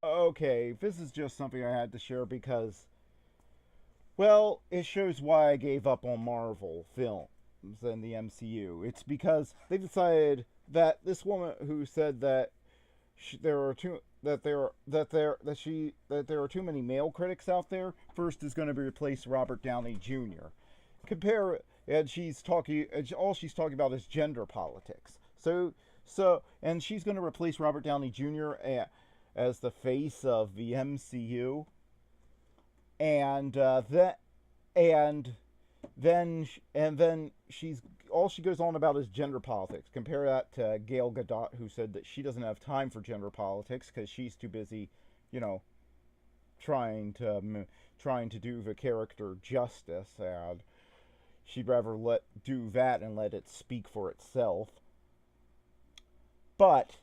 Okay, this is just something I had to share because, well, it shows why I gave up on Marvel films and the MCU. It's because they decided that this woman who said that there are too that there are too many male critics out there first is going to replace Robert Downey Jr. Compare and she's talking and all she's talking about is gender politics. And she's going to replace Robert Downey Jr. As the face of the MCU, and that and then she's all she goes on about is gender politics. Compare that to Gail Gadot, who said that she doesn't have time for gender politics because she's too busy, you know, trying to do the character justice, and she'd rather let do that and let it speak for itself. But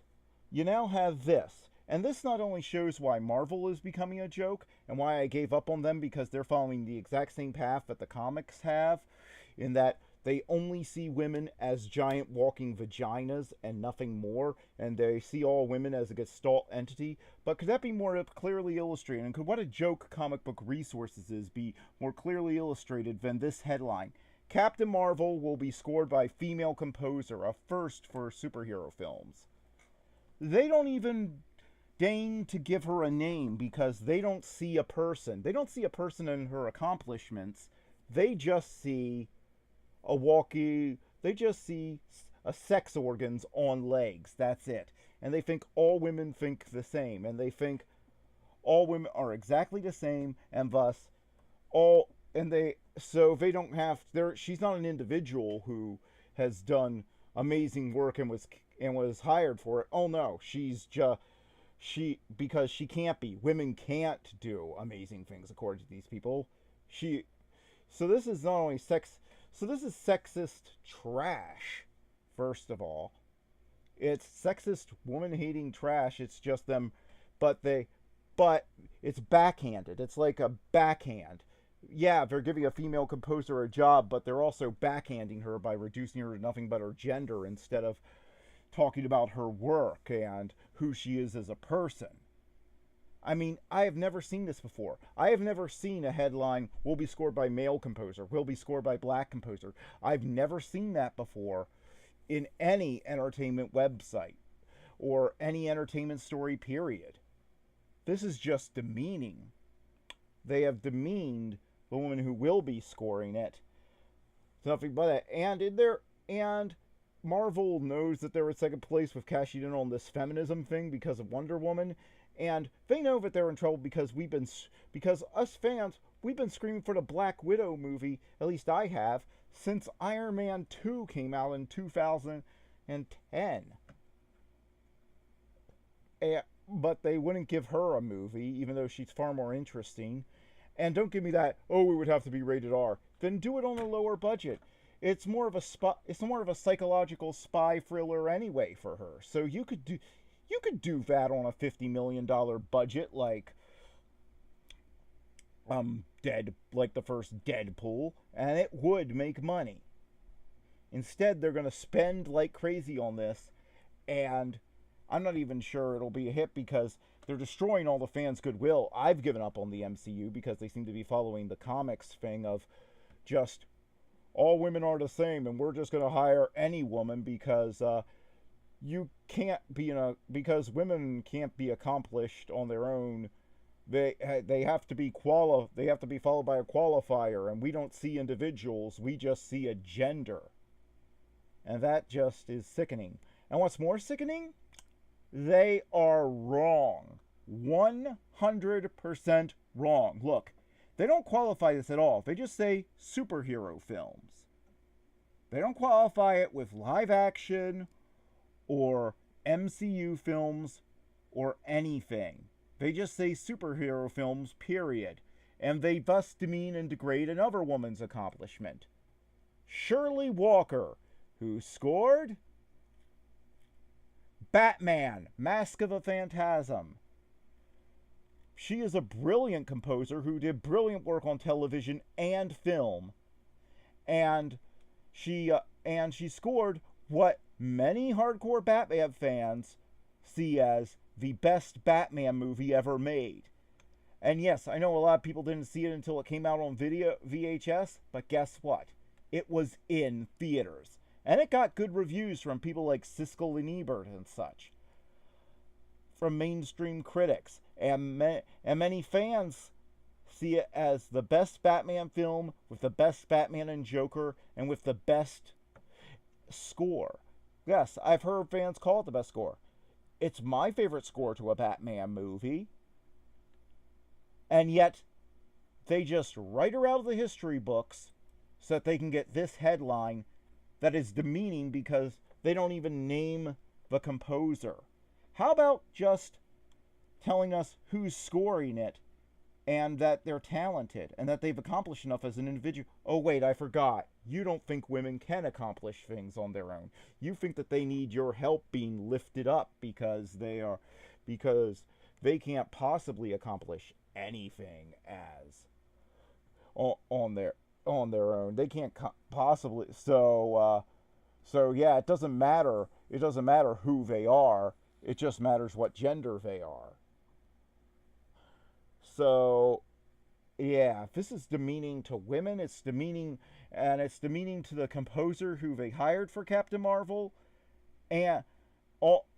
you now have this. And this not only shows why Marvel is becoming a joke and why I gave up on them because they're following the exact same path that the comics have, in that they only see women as giant walking vaginas and nothing more, and they see all women as a gestalt entity. But could that be more clearly illustrated? And could What a Joke Comic Book Resources is be more clearly illustrated than this headline? Captain Marvel will be scored by female composer, a first for superhero films. They don't even deign to give her a name because they don't see a person. They don't see a person in her accomplishments. They just see they just see a sex organs on legs. That's it. And they think all women think the same. And they think all women are exactly the same, and thus they don't have she's not an individual who has done amazing work and was hired for it. Oh no, because she can't be. Women can't do amazing things according to these people. This is not only this is sexist trash. First of all, it's sexist woman-hating trash. It's just them, but it's backhanded. It's like a backhand. Yeah, they're giving a female composer a job, but they're also backhanding her by reducing her to nothing but her gender instead of talking about her work and who she is as a person. I mean, I have never seen this before. I have never seen a headline, will be scored by male composer, will be scored by black composer. I've never seen that before in any entertainment website or any entertainment story, period. This is just demeaning. They have demeaned the woman who will be scoring it. Nothing but that. And Marvel knows that they're in second place with cashing in on this feminism thing because of Wonder Woman, and they know that they're in trouble because us fans, we've been screaming for the Black Widow movie, at least I have, since Iron Man 2 came out in 2010. But they wouldn't give her a movie, even though she's far more interesting. And don't give me that, oh, it would have to be rated R. Then do it on a lower budget. It's more of a psychological spy thriller anyway for her. So you could do that on a $50 million budget, like the first Deadpool, and it would make money. Instead, they're going to spend like crazy on this, and I'm not even sure it'll be a hit because they're destroying all the fans' goodwill. I've given up on the MCU because they seem to be following the comics thing of just all women are the same, and we're just going to hire any woman because because women can't be accomplished on their own. They have to be followed by a qualifier, and we don't see individuals, we just see a gender. And that just is sickening. And what's more sickening? They are wrong. 100% wrong. Look, they don't qualify this at all. They just say superhero films. They don't qualify it with live action or MCU films or anything. They just say superhero films, period. And they thus demean and degrade another woman's accomplishment. Shirley Walker, who scored Batman, Mask of a Phantasm. she is a brilliant composer who did brilliant work on television and film, and she scored what many hardcore Batman fans see as the best Batman movie ever made. And yes, I know a lot of people didn't see it until it came out on video VHS, but guess what? It was in theaters. And it got good reviews from people like Siskel and Ebert and such, from mainstream critics. And many fans see it as the best Batman film, with the best Batman and Joker, and with the best score. Yes, I've heard fans call it the best score. It's my favorite score to a Batman movie. And yet, they just write her out of the history books so that they can get this headline that is demeaning because they don't even name the composer. How about just telling us who's scoring it and that they're talented and that they've accomplished enough as an individual? Oh, wait, I forgot. You don't think women can accomplish things on their own. You think that they need your help being lifted up because they can't possibly accomplish anything as on their own. They can't possibly. So yeah, it doesn't matter. It doesn't matter who they are. It just matters what gender they are. So yeah, if this is demeaning to women, it's demeaning to the composer who they hired for Captain Marvel, and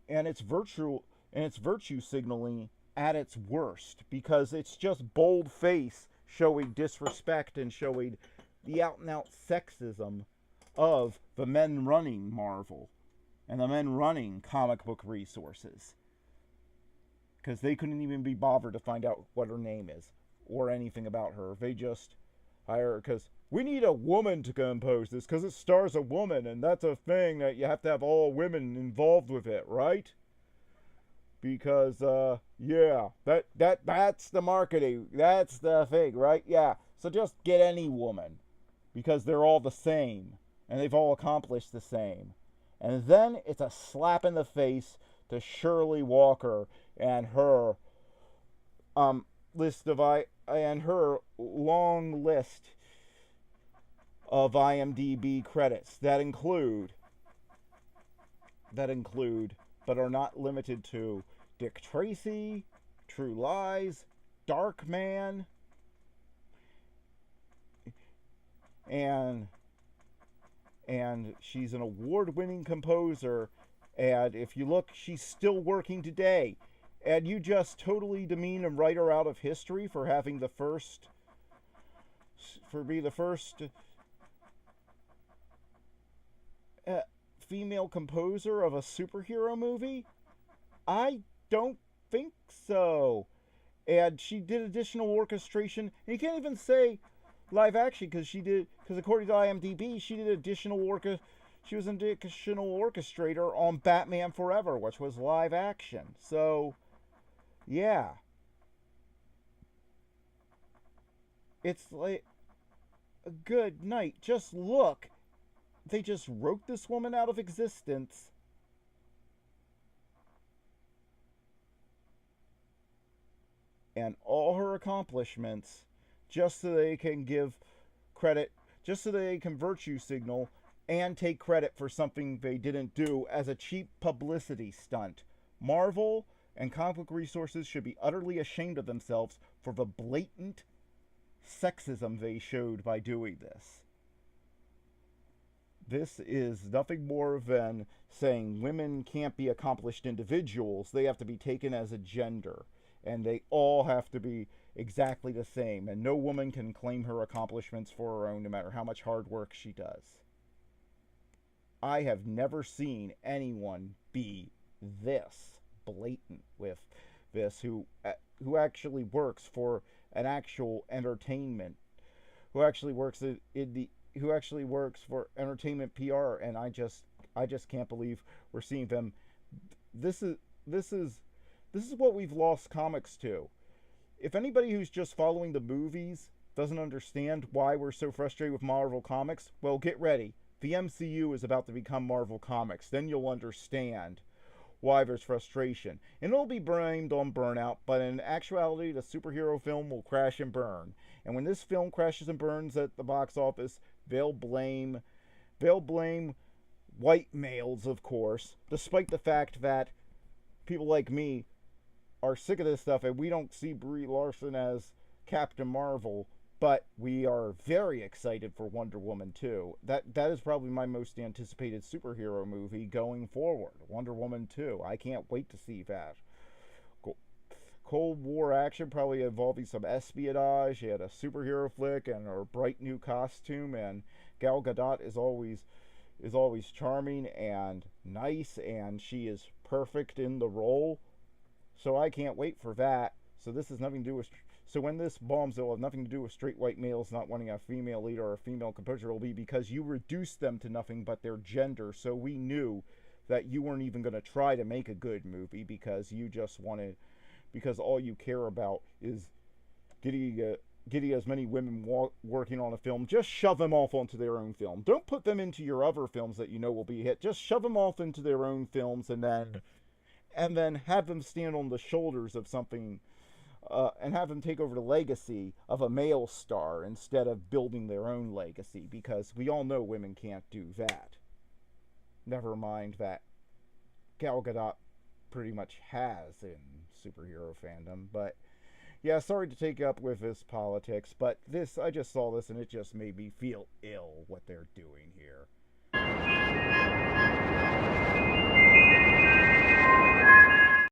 it's virtue signaling at its worst, because it's just bold face showing disrespect and showing the out and out sexism of the men running Marvel and the men running comic book resources, because they couldn't even be bothered to find out what her name is or anything about her. They just hire her because we need a woman to compose this because it stars a woman, and that's a thing that you have to have all women involved with it, right? Because yeah, that's the marketing, that's the thing, right? Yeah, so just get any woman, because they're all the same and they've all accomplished the same. And then it's a slap in the face to Shirley Walker and her her long list of IMDb credits that include but are not limited to Dick Tracy, True Lies, Darkman, and she's an award-winning composer, and if you look, she's still working today. And you just totally demean and write her out of history for having the first female composer of a superhero movie? I don't think so. And she did additional orchestration. And you can't even say live action because according to IMDb, she was an additional orchestrator on Batman Forever, which was live action. So, yeah. It's like a good night. Just look. They just wrote this woman out of existence. And all her accomplishments, just so they can give credit, just so they can virtue signal and take credit for something they didn't do as a cheap publicity stunt. Marvel and comic book resources should be utterly ashamed of themselves for the blatant sexism they showed by doing this. This is nothing more than saying women can't be accomplished individuals. They have to be taken as a gender. And they all have to be exactly the same. And no woman can claim her accomplishments for her own, no matter how much hard work she does. I have never seen anyone be this blatant with this who actually works for an actual entertainment, who actually works for entertainment PR, and I just can't believe we're seeing them. This is what we've lost comics to. If anybody who's just following the movies doesn't understand why we're so frustrated with Marvel Comics, well, get ready. The MCU is about to become Marvel Comics. Then you'll understand why there's frustration. And it'll be blamed on burnout, but in actuality, the superhero film will crash and burn. And when this film crashes and burns at the box office, they'll blame white males, of course, despite the fact that people like me are sick of this stuff and we don't see Brie Larson as Captain Marvel, but we are very excited for Wonder Woman 2. That is probably my most anticipated superhero movie going forward. Wonder Woman 2. I can't wait to see that. Cold War action, probably involving some espionage and a superhero flick and her bright new costume. And Gal Gadot is always charming and nice, and she is perfect in the role. So I can't wait for that. So this has nothing to do with. So when this bombs, it will have nothing to do with straight white males not wanting a female lead or a female composer. It will be because you reduced them to nothing but their gender. So we knew that you weren't even going to try to make a good movie because you just wanted, because all you care about is getting as many women working on a film. Just shove them off onto their own film. Don't put them into your other films that you know will be a hit. Just shove them off into their own films and then have them stand on the shoulders of something, and have them take over the legacy of a male star instead of building their own legacy, because we all know women can't do that. Never mind that Gal Gadot pretty much has in superhero fandom. But yeah, sorry to take up with this politics, but I just saw this and it just made me feel ill what they're doing here.